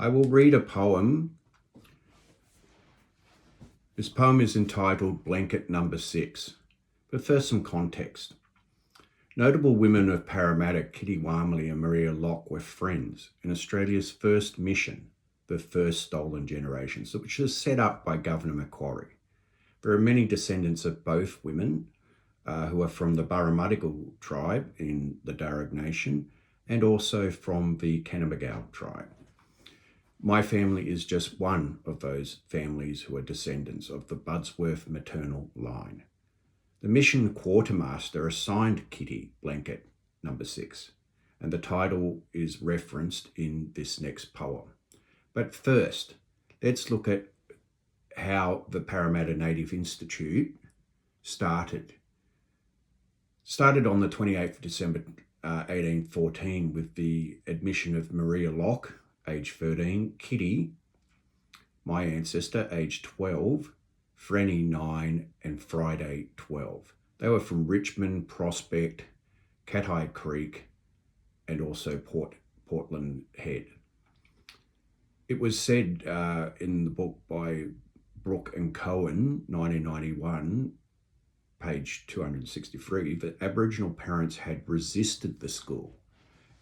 I will read a poem. This poem is entitled Blanket Number 6. But first, some context. Notable women of Parramatta, Kitty Walmley and Maria Locke, were friends in Australia's first mission, the First Stolen Generations, which was set up by Governor Macquarie. There are many descendants of both women who are from the Burramuddigal tribe in the Darug Nation and also from the Kennebagal tribe. My family is just one of those families who are descendants of the Budsworth maternal line. The mission quartermaster assigned Kitty Blanket Number 6, and the title is referenced in this next poem. But first, let's look at how the Parramatta Native Institute started. Started on the 28th of December 1814 with the admission of Maria Locke, age 13, Kitty, my ancestor, age 12, Frenny 9, and Friday 12. They were from Richmond, Prospect, Cat-Eye Creek, and also Portland Head. It was said in the book by Brooke and Cohen, 1991, page 263, that Aboriginal parents had resisted the school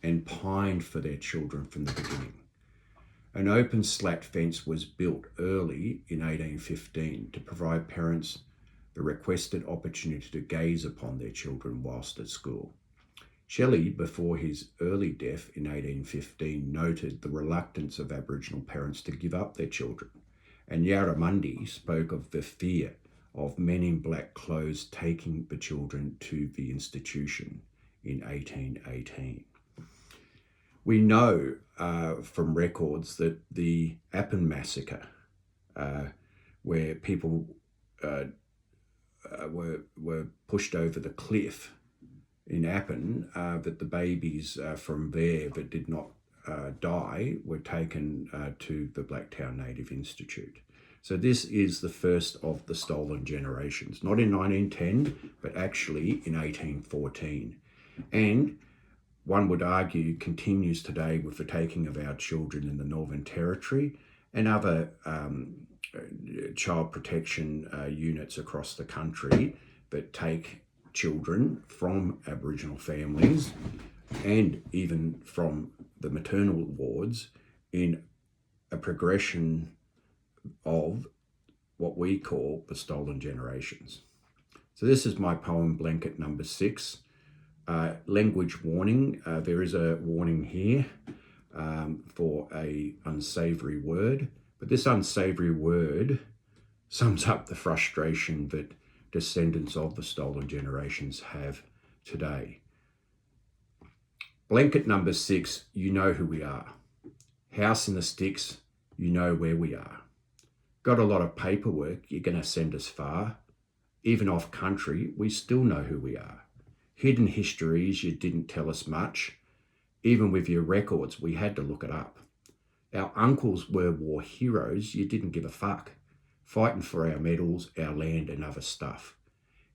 and pined for their children from the beginning. An open slat fence was built early in 1815 to provide parents the requested opportunity to gaze upon their children whilst at school. Shelley, before his early death in 1815, noted the reluctance of Aboriginal parents to give up their children, and Yarramundi spoke of the fear of men in black clothes taking the children to the institution in 1818. We know from records that the Appin massacre, where people were pushed over the cliff in Appin, that the babies from there that did not die were taken to the Blacktown Native Institute. So this is the first of the stolen generations, not in 1910, but actually in 1814. And one would argue continues today with the taking of our children in the Northern Territory and other child protection units across the country that take children from Aboriginal families and even from the maternal wards in a progression of what we call the stolen generations. So this is my poem, Blanket Number 6. Language warning. There is a warning here for a unsavoury word, but this unsavoury word sums up the frustration that descendants of the stolen generations have today. Blanket Number 6, you know who we are. House in the Sticks, you know where we are. Got a lot of paperwork, you're going to send us far. Even off country, we still know who we are. Hidden histories, you didn't tell us much. Even with your records, we had to look it up. Our uncles were war heroes, you didn't give a fuck. Fighting for our medals, our land and other stuff.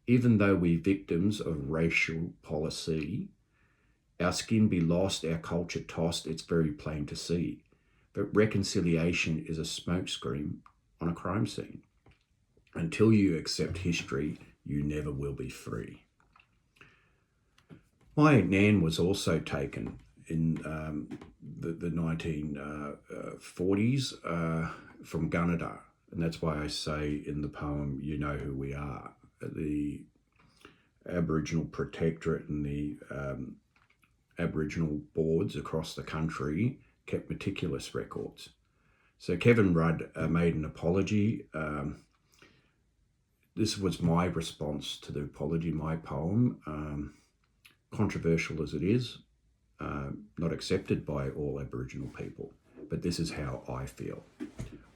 Even though we victims of racial policy, our skin be lost, our culture tossed, it's very plain to see. But reconciliation is a smokescreen on a crime scene. Until you accept history, you never will be free. My nan was also taken in the 1940s from Gunnedah, and that's why I say in the poem, you know who we are. The Aboriginal Protectorate and the Aboriginal boards across the country kept meticulous records. So Kevin Rudd made an apology. This was my response to the apology, my poem. Controversial as it is, not accepted by all Aboriginal people, but this is how I feel.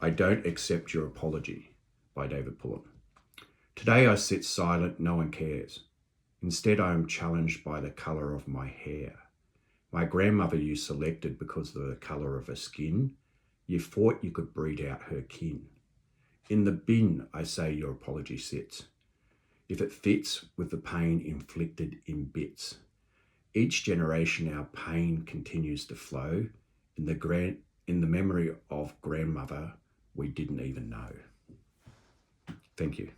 I don't accept your apology, by David Pullen. Today I sit silent, no one cares. Instead I am challenged by the colour of my hair. My grandmother you selected because of the colour of her skin. You thought you could breed out her kin. In the bin, I say your apology sits. If it fits with the pain inflicted in bits. Each generation our pain continues to flow. In in the memory of grandmother we didn't even know. Thank you.